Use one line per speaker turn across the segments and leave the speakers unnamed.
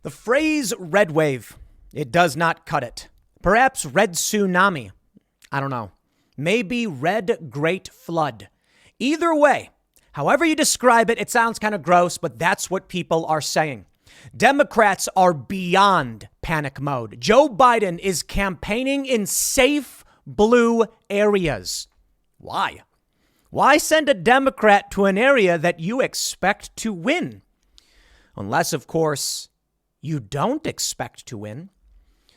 The phrase red wave, it does not cut it. Perhaps red tsunami. I don't know. Maybe red great flood. Either way, however you describe it, it sounds kind of gross, but that's what people are saying. Democrats are beyond panic mode. Joe Biden is campaigning in safe blue areas. Why? Why send a Democrat to an area that you expect to win? Unless, of course, you don't expect to win.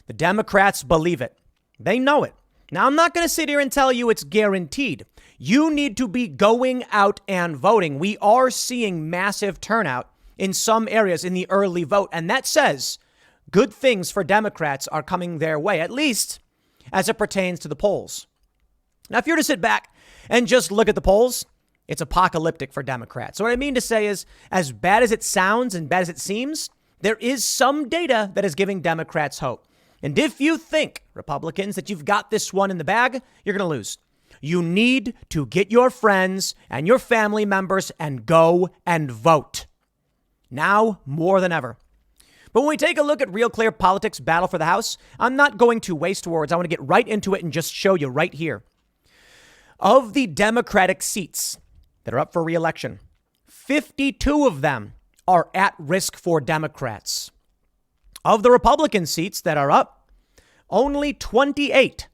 The Democrats believe it. They know it. Now, I'm not going to sit here and tell you it's guaranteed. You need to be going out and voting. We are seeing massive turnout in some areas in the early vote. And that says good things for Democrats are coming their way, at least as it pertains to the polls. Now, if you're to sit back and just look at the polls, it's apocalyptic for Democrats. So what I mean to say is, as bad as it sounds and bad as it seems, there is some data that is giving Democrats hope. And if you think, Republicans, that you've got this one in the bag, you're going to lose. You need to get your friends and your family members and go and vote. Now more than ever. But when we take a look at Real Clear Politics Battle for the House, I'm not going to waste words. I want to get right into it and just show you right here. Of the Democratic seats that are up for re-election, 52 of them are at risk for Democrats. Of the Republican seats that are up, only 28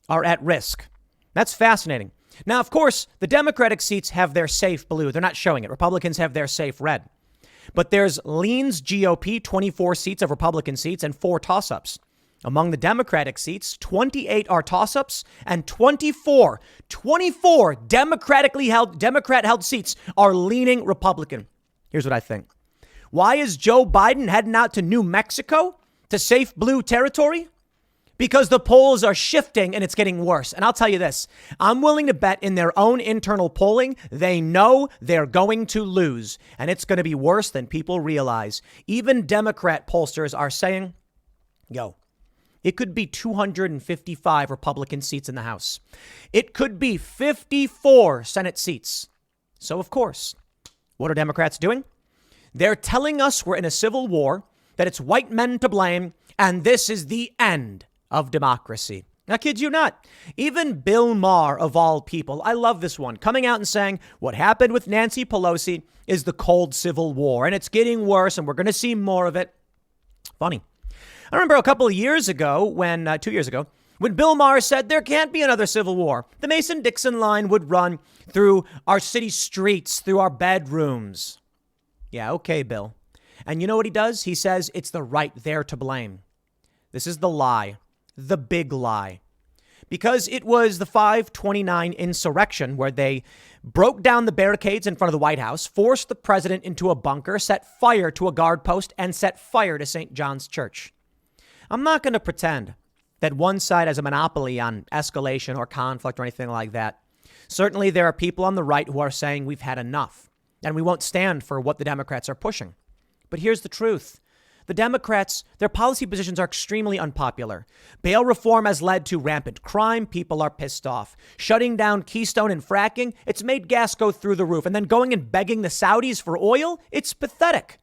are at risk. That's fascinating. Now, of course, the Democratic seats have their safe blue. They're not showing it. Republicans have their safe red. But there's leans GOP, 24 seats of Republican seats and 4 toss-ups. Among the Democratic seats, 28 are toss-ups and 24 Democrat-held seats are leaning Republican. Here's what I think. Why is Joe Biden heading out to New Mexico to safe blue territory? Because the polls are shifting and it's getting worse. And I'll tell you this, I'm willing to bet in their own internal polling, they know they're going to lose. And it's going to be worse than people realize. Even Democrat pollsters are saying, it could be 255 Republican seats in the House. It could be 54 Senate seats. So, of course, what are Democrats doing? They're telling us we're in a civil war, that it's white men to blame, and this is the end of democracy. Now, kid you not, even Bill Maher, of all people, I love this one, coming out and saying what happened with Nancy Pelosi is the cold civil war, and it's getting worse, and we're going to see more of it. Funny. I remember a couple of years ago, 2 years ago, when Bill Maher said there can't be another civil war. The Mason-Dixon line would run through our city streets, through our bedrooms. Yeah, okay, Bill. And you know what he does? He says it's the right there to blame. This is the lie, the big lie. Because it was the 5/29 insurrection where they broke down the barricades in front of the White House, forced the president into a bunker, set fire to a guard post, and set fire to St. John's Church. I'm not going to pretend that one side has a monopoly on escalation or conflict or anything like that. Certainly, there are people on the right who are saying we've had enough and we won't stand for what the Democrats are pushing. But here's the truth. The Democrats, their policy positions are extremely unpopular. Bail reform has led to rampant crime. People are pissed off. Shutting down Keystone and fracking, it's made gas go through the roof. And then going and begging the Saudis for oil, it's pathetic.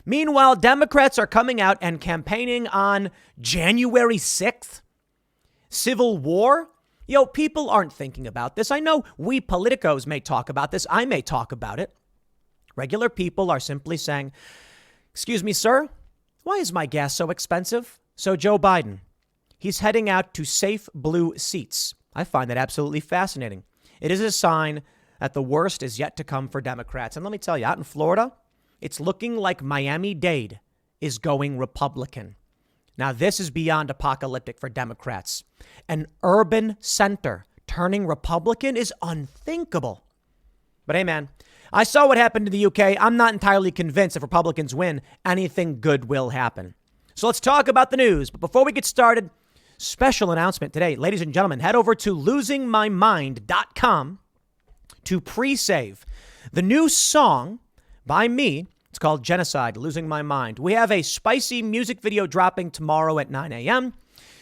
Meanwhile, Democrats are coming out and campaigning on January 6th. Civil war? People aren't thinking about this. I know we politicos may talk about this. I may talk about it. Regular people are simply saying, excuse me, sir, why is my gas so expensive? So Joe Biden, he's heading out to safe blue seats. I find that absolutely fascinating. It is a sign that the worst is yet to come for Democrats. And let me tell you, out in Florida, it's looking like Miami-Dade is going Republican. Now, this is beyond apocalyptic for Democrats. An urban center turning Republican is unthinkable. But hey, man, I saw what happened in the UK. I'm not entirely convinced if Republicans win, anything good will happen. So let's talk about the news. But before we get started, special announcement today. Ladies and gentlemen, head over to losingmymind.com to pre-save the new song by me. It's called Genocide, Losing My Mind. We have a spicy music video dropping tomorrow at 9 a.m.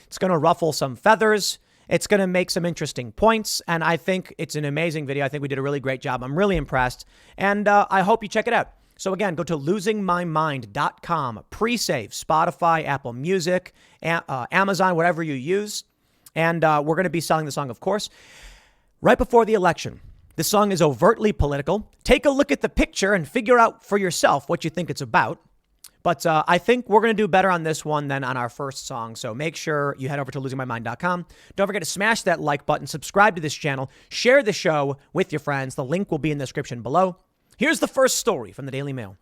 It's going to ruffle some feathers. It's going to make some interesting points. And I think it's an amazing video. I think we did a really great job. I'm really impressed. And I hope you check it out. So again, go to losingmymind.com, pre-save, Spotify, Apple Music, Amazon, whatever you use. And we're going to be selling the song, of course, right before the election. This song is overtly political. Take a look at the picture and figure out for yourself what you think it's about. But I think we're going to do better on this one than on our first song. So make sure you head over to losingmymind.com. Don't forget to smash that like button, subscribe to this channel, share the show with your friends. The link will be in the description below. Here's the first story from the Daily Mail.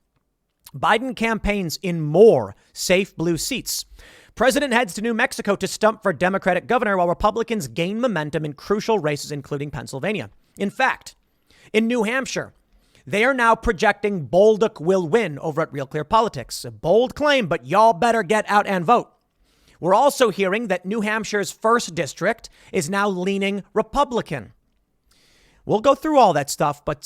Biden campaigns in more safe blue seats. President heads to New Mexico to stump for Democratic governor while Republicans gain momentum in crucial races, including Pennsylvania. In fact, in New Hampshire, they are now projecting Bolduc will win over at Real Clear Politics. A bold claim, but y'all better get out and vote. We're also hearing that New Hampshire's first district is now leaning Republican. We'll go through all that stuff, but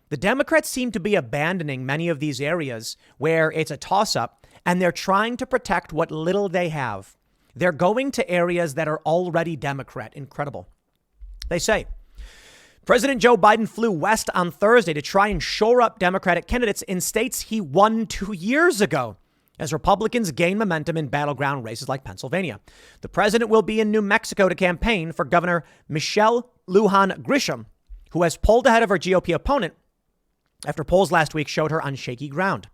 the Democrats seem to be abandoning many of these areas where it's a toss-up, and they're trying to protect what little they have. They're going to areas that are already Democrat. Incredible. They say, President Joe Biden flew west on Thursday to try and shore up Democratic candidates in states he won 2 years ago, as Republicans gain momentum in battleground races like Pennsylvania. The president will be in New Mexico to campaign for Governor Michelle Lujan Grisham, who has pulled ahead of her GOP opponent after polls last week showed her on shaky ground.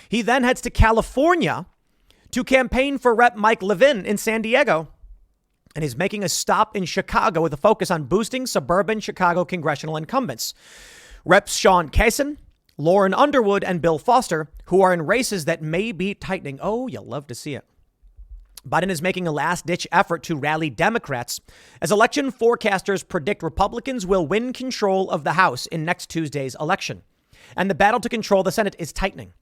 He then heads to California to campaign for Rep. Mike Levin in San Diego, and is making a stop in Chicago with a focus on boosting suburban Chicago congressional incumbents. Reps Sean Cason, Lauren Underwood, and Bill Foster, who are in races that may be tightening. Oh, you'll love to see it. Biden is making a last-ditch effort to rally Democrats as election forecasters predict Republicans will win control of the House in next Tuesday's election. And the battle to control the Senate is tightening.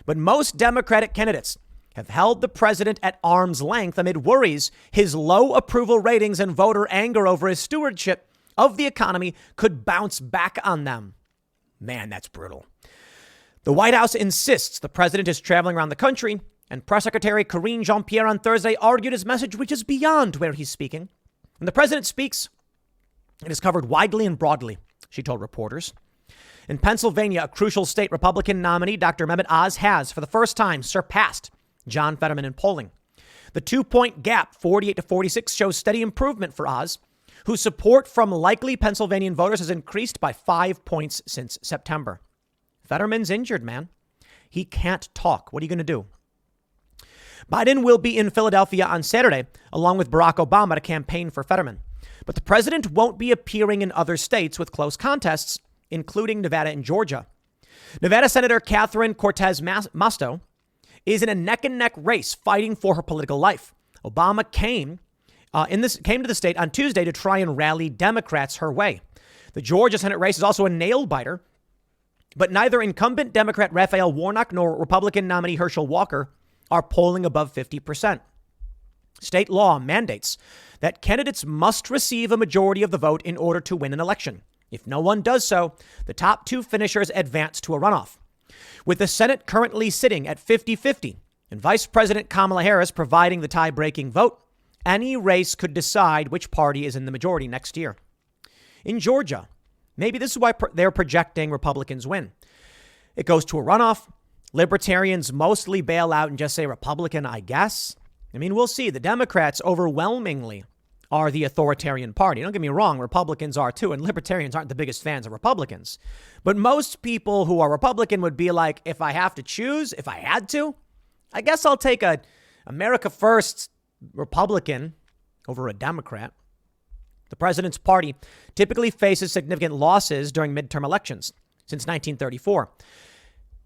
But most Democratic candidates have held the president at arm's length amid worries his low approval ratings and voter anger over his stewardship of the economy could bounce back on them. Man, that's brutal. The White House insists the president is traveling around the country, and Press Secretary Karine Jean-Pierre on Thursday argued his message, which is beyond where he's speaking. When the president speaks, it is covered widely and broadly, she told reporters. In Pennsylvania, a crucial state, Republican nominee Dr. Mehmet Oz has, for the first time, surpassed John Fetterman in polling. The 2-point gap, 48 to 46, shows steady improvement for Oz, whose support from likely Pennsylvanian voters has increased by 5 points since September. Fetterman's injured, man. He can't talk. What are you going to do? Biden will be in Philadelphia on Saturday, along with Barack Obama, to campaign for Fetterman. But the president won't be appearing in other states with close contests, including Nevada and Georgia. Nevada Senator Catherine Cortez Masto is in a neck-and-neck race fighting for her political life. Obama came to the state on Tuesday to try and rally Democrats her way. The Georgia Senate race is also a nail-biter, but neither incumbent Democrat Raphael Warnock nor Republican nominee Herschel Walker are polling above 50%. State law mandates that candidates must receive a majority of the vote in order to win an election. If no one does so, the top two finishers advance to a runoff. With the Senate currently sitting at 50-50 and Vice President Kamala Harris providing the tie-breaking vote, any race could decide which party is in the majority next year. In Georgia, maybe this is why they're projecting Republicans win. It goes to a runoff. Libertarians mostly bail out and just say Republican, I guess. I mean, we'll see. The Democrats overwhelmingly are the authoritarian party. Don't get me wrong, Republicans are too, and libertarians aren't the biggest fans of Republicans. But most people who are Republican would be like, if I have to choose, if I had to, I guess I'll take a America First Republican over a Democrat. The president's party typically faces significant losses during midterm elections since 1934.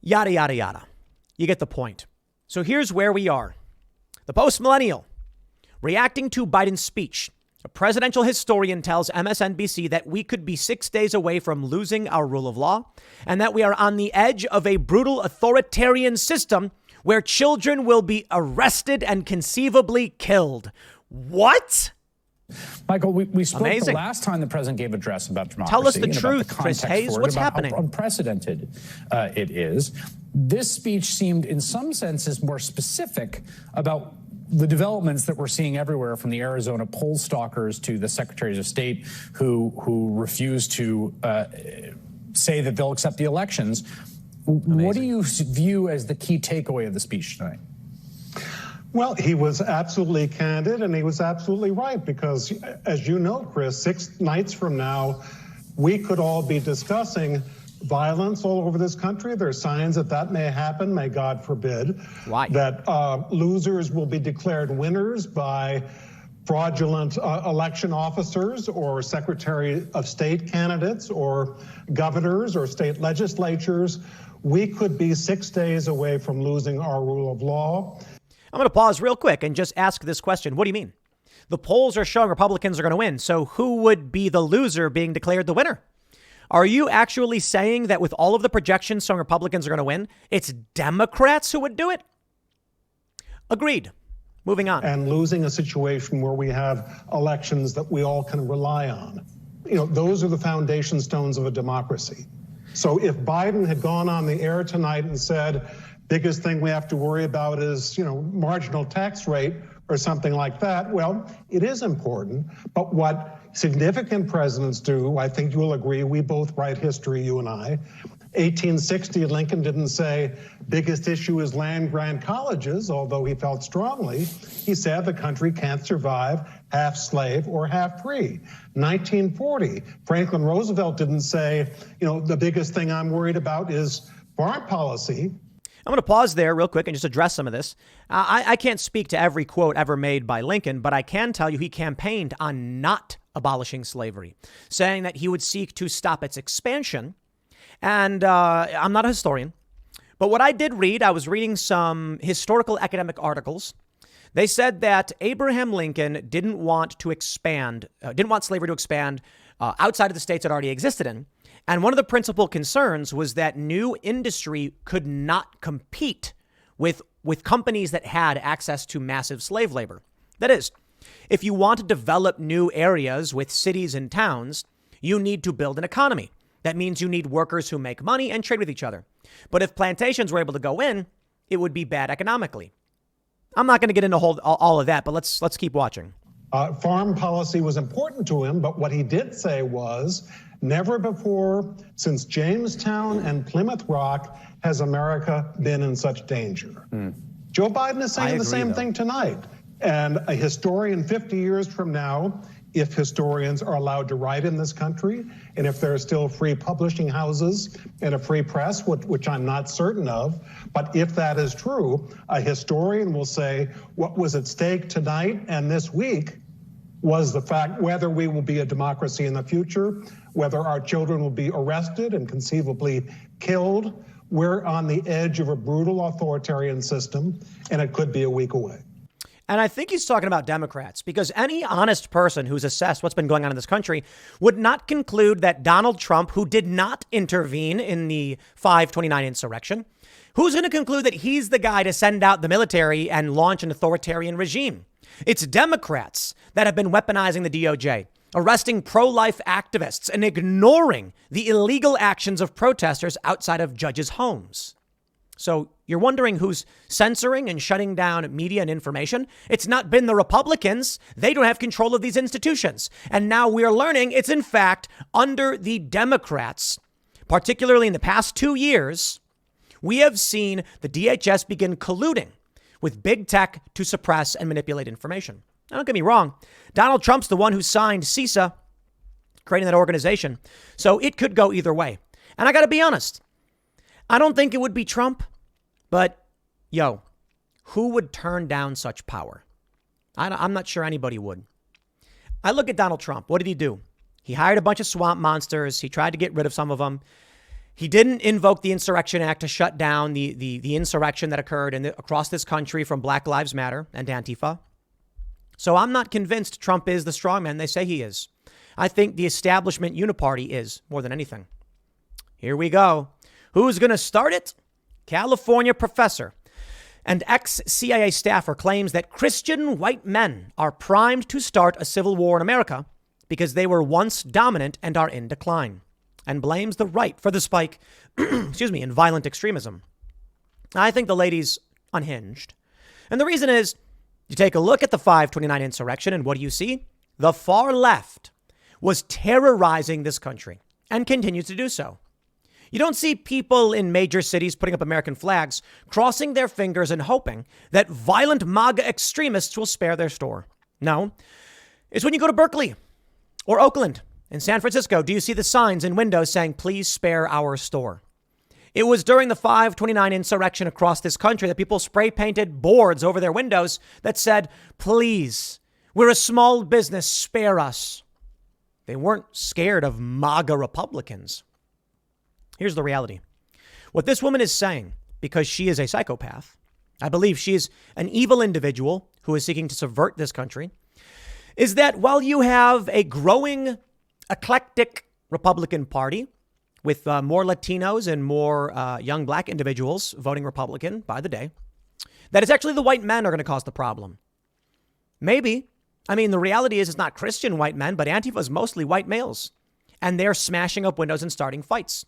Yada, yada, yada. You get the point. So here's where we are. The post-millennial, reacting to Biden's speech. A presidential historian tells MSNBC that we could be 6 days away from losing our rule of law and that we are on the edge of a brutal authoritarian system where children will be arrested and conceivably killed. What?
Michael, we spoke the last time the president gave address about democracy.
Tell us the truth, Chris Hayes. What's happening?
How unprecedented it is. This speech seemed in some senses more specific about the developments that we're seeing everywhere, from the Arizona poll stalkers to the secretaries of state who refuse to say that they'll accept the elections. What do you view as the key takeaway of the speech tonight?
Well, he was absolutely candid and he was absolutely right because, as you know, Chris, 6 nights from now, we could all be discussing violence all over this country. There are signs that that may happen, may God forbid.
Why?
That losers will be declared winners by fraudulent election officers or Secretary of State candidates or governors or state legislatures. We could be 6 days away from losing our rule of law.
I'm going to pause real quick and just ask this question. What do you mean? The polls are showing Republicans are going to win. So who would be the loser being declared the winner? Are you actually saying that with all of the projections showing Republicans are going to win, it's Democrats who would do it? Agreed. Moving on.
And losing a situation where we have elections that we all can rely on. You know, those are the foundation stones of a democracy. So if Biden had gone on the air tonight and said, biggest thing we have to worry about is, marginal tax rate or something like that, well, it is important. But what significant presidents do, I think you'll agree, we both write history, you and I. 1860, Lincoln didn't say biggest issue is land grant colleges, although he felt strongly. He said the country can't survive half slave or half free. 1940, Franklin Roosevelt didn't say, the biggest thing I'm worried about is foreign policy.
I'm going to pause there real quick and just address some of this. I can't speak to every quote ever made by Lincoln, but I can tell you he campaigned on not abolishing slavery, saying that he would seek to stop its expansion. And I'm not a historian, but what I did read, I was reading some historical academic articles. They said that Abraham Lincoln didn't want slavery to expand outside of the states it already existed in. And one of the principal concerns was that new industry could not compete with companies that had access to massive slave labor. That is, if you want to develop new areas with cities and towns, you need to build an economy. That means you need workers who make money and trade with each other. But if plantations were able to go in, it would be bad economically. I'm not going to get into all of that, but let's keep watching.
Farm policy was important to him, but what he did say was, never before since Jamestown and Plymouth Rock has America been in such danger. Joe Biden is saying the same thing tonight. And a historian 50 years from now, if historians are allowed to write in this country, and if there are still free publishing houses and a free press, which I'm not certain of, but if that is true, a historian will say what was at stake tonight and this week was the fact whether we will be a democracy in the future, whether our children will be arrested and conceivably killed. We're on the edge of a brutal authoritarian system, and it could be a week away.
And I think he's talking about Democrats, because any honest person who's assessed what's been going on in this country would not conclude that Donald Trump, who did not intervene in the 529 insurrection, who's going to conclude that he's the guy to send out the military and launch an authoritarian regime? It's Democrats that have been weaponizing the DOJ, arresting pro-life activists and ignoring the illegal actions of protesters outside of judges' homes. So you're wondering who's censoring and shutting down media and information? It's not been the Republicans. They don't have control of these institutions. And now we are learning it's in fact under the Democrats, particularly in the past 2 years, we have seen the DHS begin colluding with big tech to suppress and manipulate information. Now, don't get me wrong. Donald Trump's the one who signed CISA, creating that organization. So it could go either way. And I got to be honest. I don't think it would be Trump, but who would turn down such power? I'm not sure anybody would. I look at Donald Trump. What did he do? He hired a bunch of swamp monsters. He tried to get rid of some of them. He didn't invoke the Insurrection Act to shut down the insurrection that occurred across this country from Black Lives Matter and Antifa. So I'm not convinced Trump is the strongman they say he is. I think the establishment uniparty is more than anything. Here we go. Who's going to start it? California professor and ex-CIA staffer claims that Christian white men are primed to start a civil war in America because they were once dominant and are in decline, and blames the right for the spike, in violent extremism. I think the lady's unhinged. And the reason is, you take a look at the 529 insurrection and what do you see? The far left was terrorizing this country and continues to do so. You don't see people in major cities putting up American flags, crossing their fingers and hoping that violent MAGA extremists will spare their store. No, it's when you go to Berkeley or Oakland in San Francisco, do you see the signs in windows saying, please spare our store? It was during the 529 insurrection across this country that people spray painted boards over their windows that said, please, we're a small business, spare us. They weren't scared of MAGA Republicans. Here's the reality. What this woman is saying, because she is a psychopath, I believe she is an evil individual who is seeking to subvert this country, is that while you have a growing eclectic Republican Party with more Latinos and more young black individuals voting Republican by the day, that it's actually the white men are going to cause the problem. Maybe. I mean, the reality is it's not Christian white men, but Antifa is mostly white males. And they're smashing up windows and starting fights.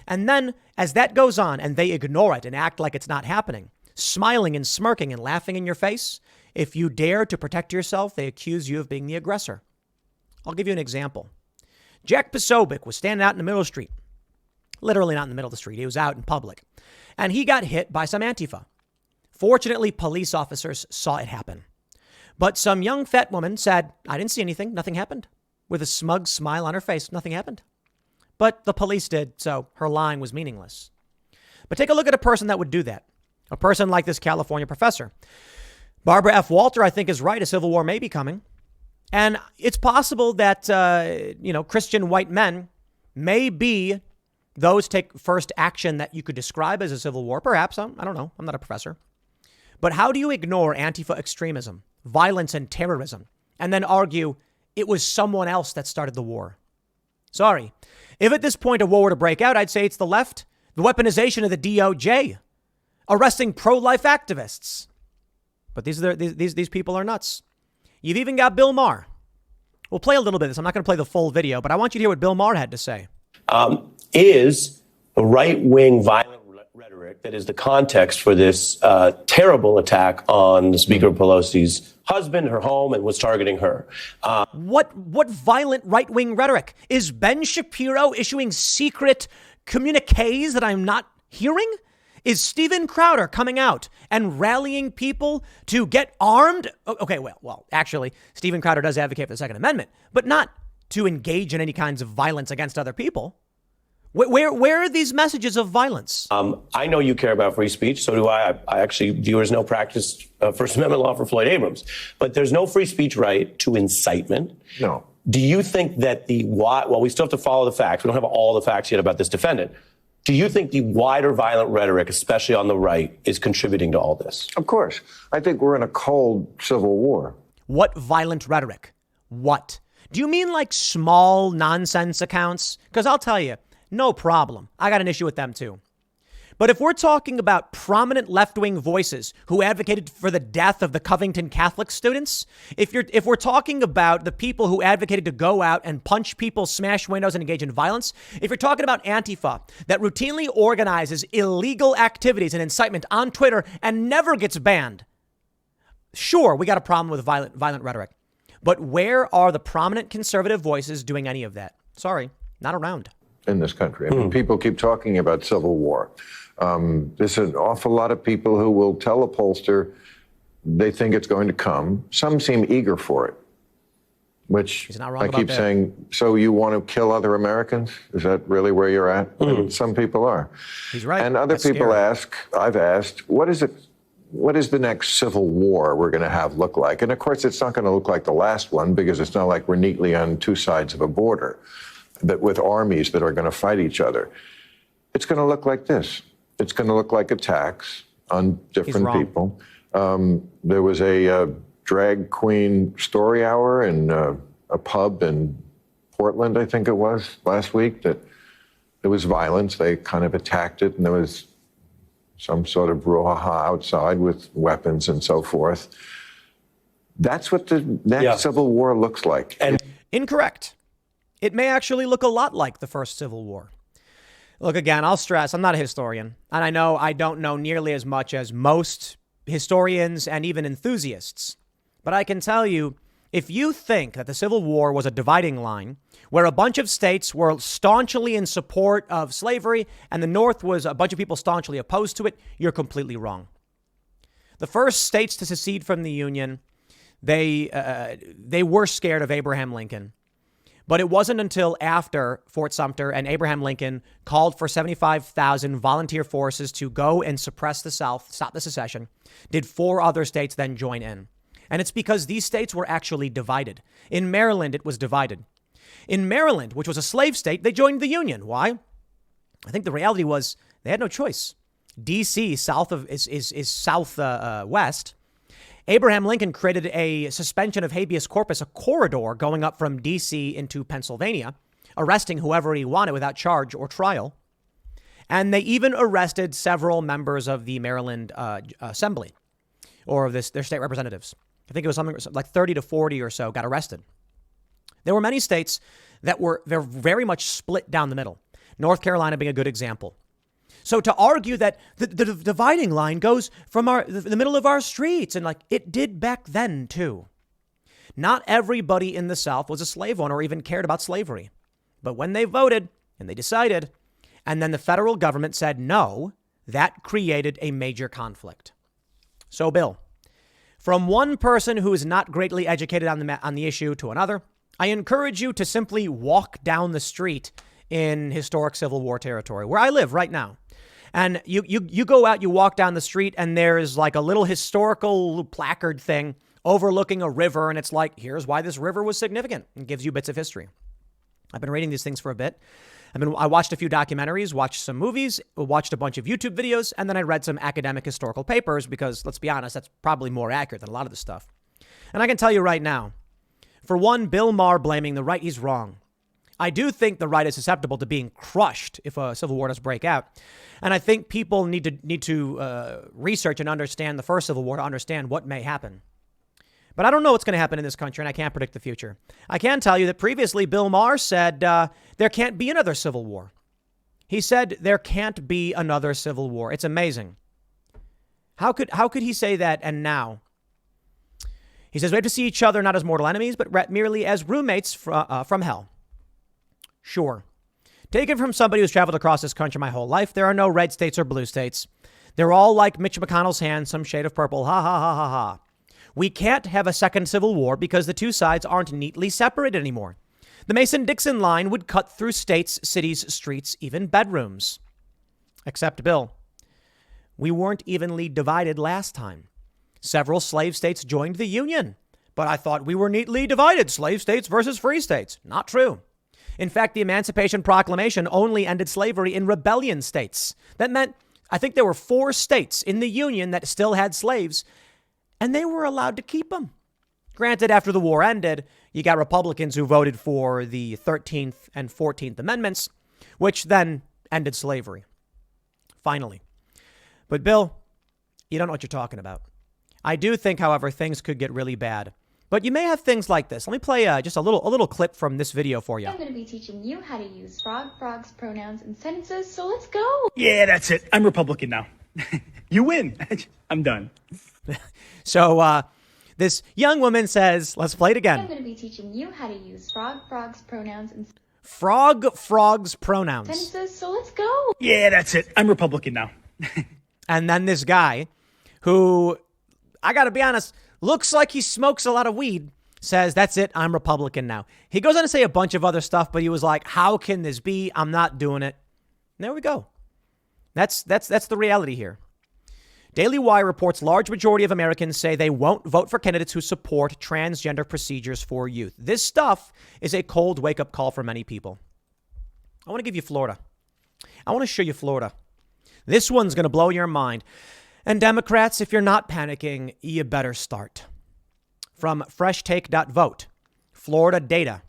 And then as that goes on and they ignore it and act like it's not happening, smiling and smirking and laughing in your face, if you dare to protect yourself, they accuse you of being the aggressor. I'll give you an example. Jack Posobiec was standing out in the middle of the street. Literally not in the middle of the street. He was out in public. And he got hit by some Antifa. Fortunately, police officers saw it happen. But some young fat woman said, I didn't see anything. Nothing happened. With a smug smile on her face, nothing happened. But the police did, so her lying was meaningless. But take a look at a person that would do that. A person like this California professor. Barbara F. Walter, I think, is right. A civil war may be coming. And it's possible that, Christian white men may be those take first action that you could describe as a civil war. Perhaps. I don't know. I'm not a professor. But how do you ignore Antifa extremism, violence and terrorism, and then argue it was someone else that started the war? Sorry. If at this point a war were to break out, I'd say it's the left, the weaponization of the DOJ, arresting pro-life activists. But these people are nuts. You've even got Bill Maher. We'll play a little bit of this. I'm not going to play the full video, but I want you to hear what Bill Maher had to say.
Is the right-wing violent rhetoric that is the context for this terrible attack on the Speaker Pelosi's husband, her home, and was targeting her.
What violent right-wing rhetoric? Is Ben Shapiro issuing secret communiques that I'm not hearing? Is Steven Crowder coming out and rallying people to get armed? Okay, well, actually, Steven Crowder does advocate for the Second Amendment, but not to engage in any kinds of violence against other people. Where are these messages of violence?
I know you care about free speech. So do I. I actually view it as no practice First Amendment law for Floyd Abrams. But there's no free speech right to incitement.
No.
Do you think that well, we still have to follow the facts. We don't have all the facts yet about this defendant. Do you think the wider violent rhetoric, especially on the right, is contributing to all this?
Of course. I think we're in a cold civil war.
What violent rhetoric? What? Do you mean like small nonsense accounts? Because I'll tell you, no problem. I got an issue with them too. But if we're talking about prominent left-wing voices who advocated for the death of the Covington Catholic students, if we're talking about the people who advocated to go out and punch people, smash windows, and engage in violence, if you're talking about Antifa that routinely organizes illegal activities and incitement on Twitter and never gets banned, sure, we got a problem with violent rhetoric. But where are the prominent conservative voices doing any of that? Sorry, not around.
In this country. I mean, people keep talking about civil war. There's an awful lot of people who will tell a pollster they think it's going to come. Some seem eager for it, which I keep saying, so you want to kill other Americans? Is that really where you're at? And some people are.
He's right.
And other people ask, I've asked, what is the next civil war we're going to have look like? And of course, it's not going to look like the last one because it's not like we're neatly on two sides of a border that with armies that are going to fight each other. It's going to look like this. It's going to look like attacks on different people. There was a drag queen story hour in a pub in Portland, I think it was, last week, that there was violence. They kind of attacked it, and there was some sort of brouhaha outside with weapons and so forth. That's what the next civil war looks like.
And
incorrect. It may actually look a lot like the first Civil War. Look, again, I'll stress, I'm not a historian, and I know I don't know nearly as much as most historians and even enthusiasts. But I can tell you If you think that the Civil War was a dividing line where a bunch of states were staunchly in support of slavery and the North was a bunch of people staunchly opposed to it, you're completely wrong. The first states to secede from the Union, they were scared of Abraham Lincoln. But it wasn't until after Fort Sumter and Abraham Lincoln called for 75,000 volunteer forces to go and suppress the South, stop the secession, did 4 other states then join in. And it's because these states were actually divided. In Maryland, it was divided. In Maryland, which was a slave state, they joined the Union. Why? I think the reality was they had no choice. D.C. is southwest. Abraham Lincoln created a suspension of habeas corpus, a corridor going up from D.C. into Pennsylvania, arresting whoever he wanted without charge or trial. And they even arrested several members of the Maryland Assembly or their state representatives. I think it was something like 30 to 40 or so got arrested. There were many states they're very much split down the middle. North Carolina being a good example. So to argue that the dividing line goes from the middle of our streets, and like it did back then too. Not everybody in the South was a slave owner or even cared about slavery. But when they voted and they decided, and then the federal government said no, that created a major conflict. So, Bill, from one person who is not greatly educated on the issue to another, I encourage you to simply walk down the street in historic Civil War territory, where I live right now. And you go out, you walk down the street, and there's like a little historical placard thing overlooking a river. And it's like, here's why this river was significant. It gives you bits of history. I've been reading these things for a bit. I watched a few documentaries, watched some movies, watched a bunch of YouTube videos, and then I read some academic historical papers because, let's be honest, that's probably more accurate than a lot of this stuff. And I can tell you right now, for one, Bill Maher blaming the right, he's wrong. I do think the right is susceptible to being crushed if a civil war does break out. And I think people need to research and understand the first Civil War to understand what may happen. But I don't know what's going to happen in this country, and I can't predict the future. I can tell you that previously Bill Maher said there can't be another civil war. He said there can't be another civil war. It's amazing. How could he say that and now? He says we have to see each other not as mortal enemies, but merely as roommates from hell. Sure. Taken from somebody who's traveled across this country my whole life, there are no red states or blue states. They're all like Mitch McConnell's hand, some shade of purple. Ha, ha, ha, ha, ha. We can't have a second civil war because the two sides aren't neatly separated anymore. The Mason-Dixon line would cut through states, cities, streets, even bedrooms. Except, Bill, we weren't evenly divided last time. Several slave states joined the Union, but I thought we were neatly divided, slave states versus free states. Not true. In fact, the Emancipation Proclamation only ended slavery in rebellion states. That meant, I think there were 4 states in the Union that still had slaves, and they were allowed to keep them. Granted, after the war ended, you got Republicans who voted for the 13th and 14th Amendments, which then ended slavery. Finally. But Bill, you don't know what you're talking about. I do think, however, things could get really bad. But you may have things like this. Let me play just a little clip from this video for you.
I'm going to be teaching you how to use frogs, pronouns, and sentences, so let's go.
Yeah, that's it. I'm Republican now. You win. I'm done.
So this young woman says, let's play it again.
I'm going to be teaching you how to use frogs, pronouns, and
frogs, pronouns.
sentences, so let's go.
Yeah, that's it. I'm Republican now.
And then this guy who, I got to be honest, looks like he smokes a lot of weed, says, that's it, I'm Republican now. He goes on to say a bunch of other stuff, but he was like, how can this be? I'm not doing it. And there we go. That's the reality here. Daily Wire reports large majority of Americans say they won't vote for candidates who support transgender procedures for youth. This stuff is a cold wake-up call for many people. I want to give you Florida. I want to show you Florida. This one's going to blow your mind. And Democrats, if you're not panicking, you better start. From FreshTake.vote, Florida data.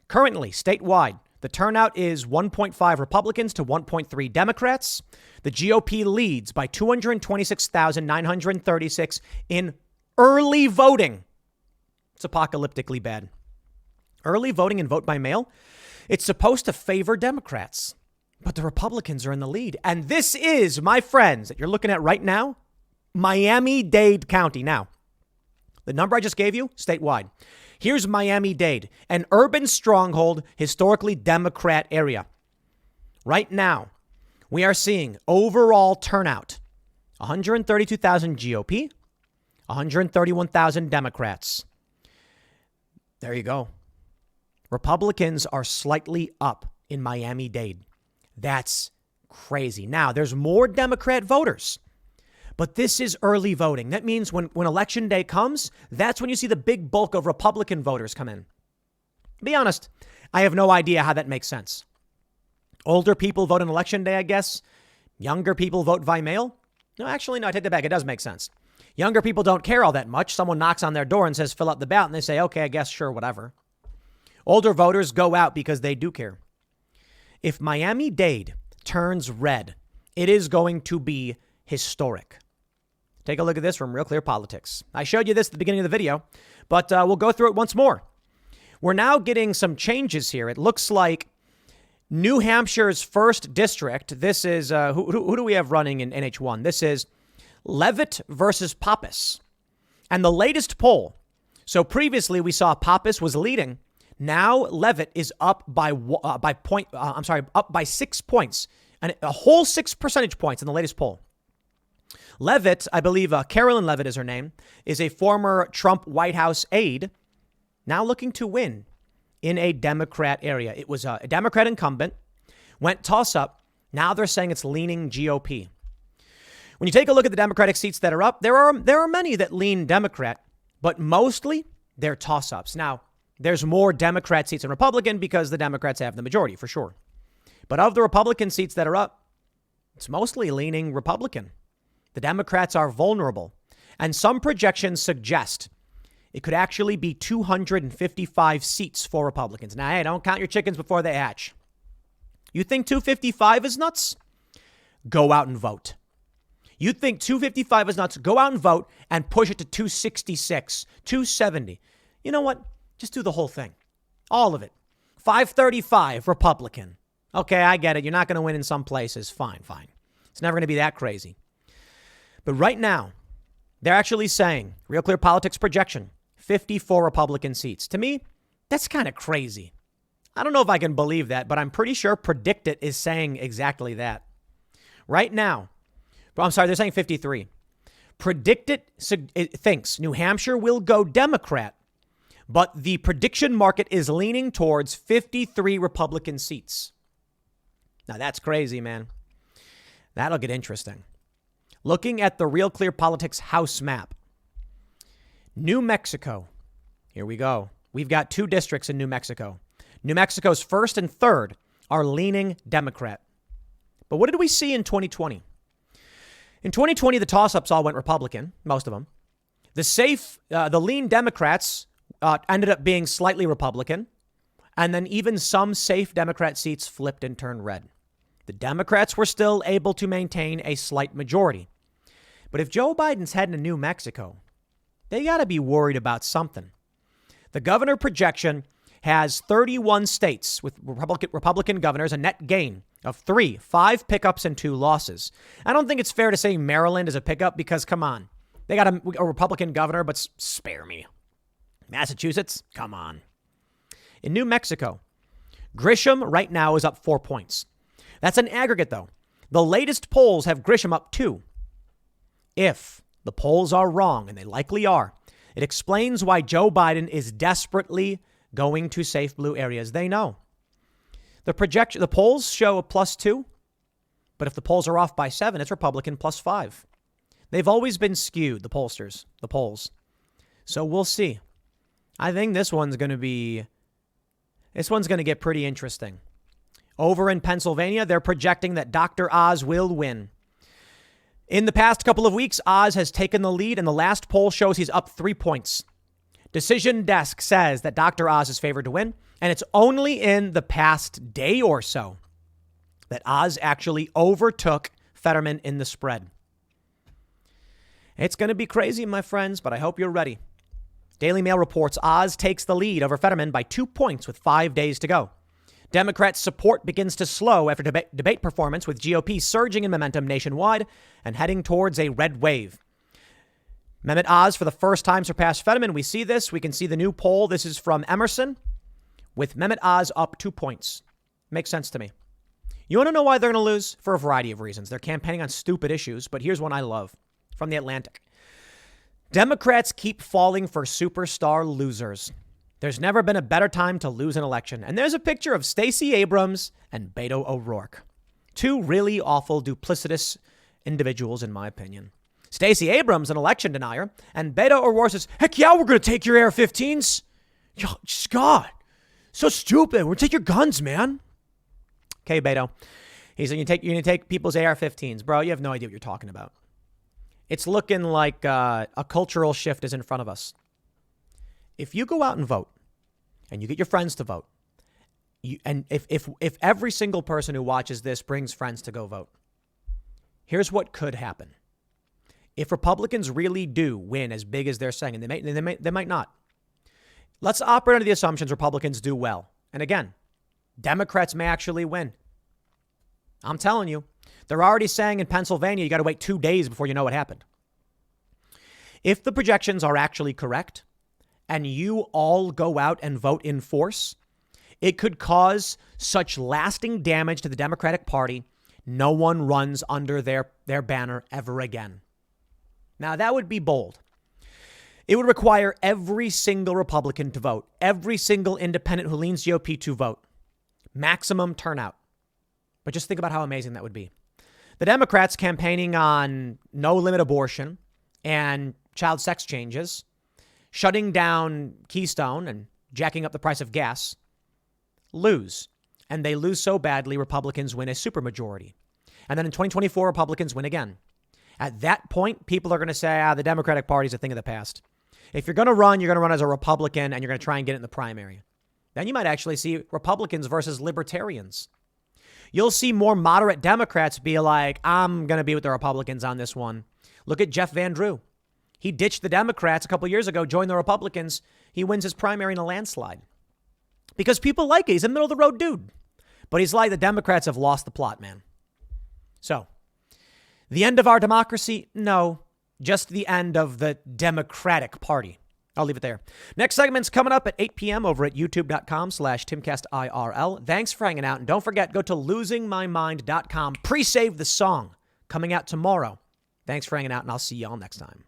Currently, statewide, the turnout is 1.5 Republicans to 1.3 Democrats. The GOP leads by 226,936 in early voting. It's apocalyptically bad. Early voting and vote by mail, it's supposed to favor Democrats. But the Republicans are in the lead. And this is, my friends, that you're looking at right now, Miami-Dade County. Now, the number I just gave you, statewide. Here's Miami-Dade, an urban stronghold, historically Democrat area. Right now, we are seeing overall turnout, 132,000 GOP, 131,000 Democrats. There you go. Republicans are slightly up in Miami-Dade. That's crazy. Now, there's more Democrat voters, but this is early voting. That means when election day comes, that's when you see the big bulk of Republican voters come in. Be honest, I have no idea how that makes sense. Older people vote on election day, I guess. Younger people vote by mail. No, actually, no, I take that back. It does make sense. Younger people don't care all that much. Someone knocks on their door and says, fill out the ballot. And they say, okay, I guess, sure, whatever. Older voters go out because they do care. If Miami-Dade turns red, it is going to be historic. Take a look at this from Real Clear Politics. I showed you this at the beginning of the video, but we'll go through it once more. We're now getting some changes here. It looks like New Hampshire's first district. This is, who do we have running in NH1? This is Leavitt versus Pappas. And the latest poll. So previously we saw Pappas was leading. Now Leavitt is up up by 6 points, and a whole 6 percentage points in the latest poll. Leavitt, I believe Carolyn Leavitt is her name, is a former Trump White House aide, now looking to win in a Democrat area. It was a Democrat incumbent, went toss up. Now they're saying it's leaning GOP. When you take a look at the Democratic seats that are up, there are many that lean Democrat, but mostly they're toss ups. Now, there's more Democrat seats than Republican because the Democrats have the majority for sure. But of the Republican seats that are up, it's mostly leaning Republican. The Democrats are vulnerable. And some projections suggest it could actually be 255 seats for Republicans. Now, hey, don't count your chickens before they hatch. You think 255 is nuts? Go out and vote. You think 255 is nuts? Go out and vote and push it to 266, 270. You know what? Just do the whole thing. All of it. 535 Republican. Okay, I get it. You're not going to win in some places. Fine. It's never going to be that crazy. But right now, they're actually saying, Real Clear Politics projection, 54 Republican seats. To me, that's kind of crazy. I don't know if I can believe that, but I'm pretty sure Predict It is saying exactly that. Right now, I'm sorry, they're saying 53. Predict It thinks New Hampshire will go Democrat, but the prediction market is leaning towards 53 Republican seats. Now, that's crazy, man. That'll get interesting. Looking at the Real Clear Politics House map. New Mexico. Here we go. We've got 2 districts in New Mexico. New Mexico's first and third are leaning Democrat. But what did we see in 2020? In 2020, the toss-ups all went Republican, most of them. The lean Democrats ended up being slightly Republican. And then even some safe Democrat seats flipped and turned red. The Democrats were still able to maintain a slight majority. But if Joe Biden's heading to New Mexico, they got to be worried about something. The governor projection has 31 states with Republican governors, a net gain of 3, 5 pickups and 2 losses. I don't think it's fair to say Maryland is a pickup because, come on, they got a Republican governor, but spare me. Massachusetts, come on. In New Mexico, Grisham right now is up 4 points. That's an aggregate, though. The latest polls have Grisham up 2. If the polls are wrong, and they likely are, it explains why Joe Biden is desperately going to safe blue areas. They know. The polls show a +2, but if the polls are off by 7, it's Republican +5. They've always been skewed, the pollsters, the polls. So we'll see. I think this one's going to get pretty interesting. Over in Pennsylvania, they're projecting that Dr. Oz will win. In the past couple of weeks, Oz has taken the lead, and the last poll shows he's up 3 points. Decision Desk says that Dr. Oz is favored to win, and it's only in the past day or so that Oz actually overtook Fetterman in the spread. It's going to be crazy, my friends, but I hope you're ready. Daily Mail reports Oz takes the lead over Fetterman by 2 points with 5 days to go. Democrats' support begins to slow after debate performance, with GOP surging in momentum nationwide and heading towards a red wave. Mehmet Oz, for the first time, surpassed Fetterman. We see this. We can see the new poll. This is from Emerson, with Mehmet Oz up 2 points. Makes sense to me. You want to know why they're going to lose? For a variety of reasons. They're campaigning on stupid issues, but here's one I love from The Atlantic. Democrats keep falling for superstar losers. There's never been a better time to lose an election. And there's a picture of Stacey Abrams and Beto O'Rourke. Two really awful, duplicitous individuals, in my opinion. Stacey Abrams, an election denier, and Beto O'Rourke says, heck yeah, we're going to take your AR-15s. Yo, God, so stupid. We're going to take your guns, man. Okay, Beto. He said, you're going to take people's AR-15s. Bro, you have no idea what you're talking about. It's looking like a cultural shift is in front of us. If you go out and vote, and you get your friends to vote, and if every single person who watches this brings friends to go vote, here's what could happen. If Republicans really do win as big as they're saying, and they might not, let's operate under the assumptions Republicans do well. And again, Democrats may actually win. I'm telling you, they're already saying in Pennsylvania, you got to wait 2 days before you know what happened. If the projections are actually correct and you all go out and vote in force, it could cause such lasting damage to the Democratic Party, no one runs under their banner ever again. Now, that would be bold. It would require every single Republican to vote, every single independent who leans GOP to vote. Maximum turnout. But just think about how amazing that would be. The Democrats campaigning on no limit abortion and child sex changes, shutting down Keystone and jacking up the price of gas, lose. And they lose so badly, Republicans win a supermajority. And then in 2024, Republicans win again. At that point, people are going to say, the Democratic Party is a thing of the past. If you're going to run, you're going to run as a Republican and you're going to try and get it in the primary. Then you might actually see Republicans versus libertarians. You'll see more moderate Democrats be like, I'm going to be with the Republicans on this one. Look at Jeff Van Drew. He ditched the Democrats a couple years ago, joined the Republicans. He wins his primary in a landslide. Because people like it. He's a middle of the road dude. But he's like, the Democrats have lost the plot, man. So, the end of our democracy? No, just the end of the Democratic Party. I'll leave it there. Next segment's coming up at 8 p.m. over at youtube.com/TimcastIRL. Thanks for hanging out. And don't forget, go to losingmymind.com. Pre-save the song coming out tomorrow. Thanks for hanging out, and I'll see y'all next time.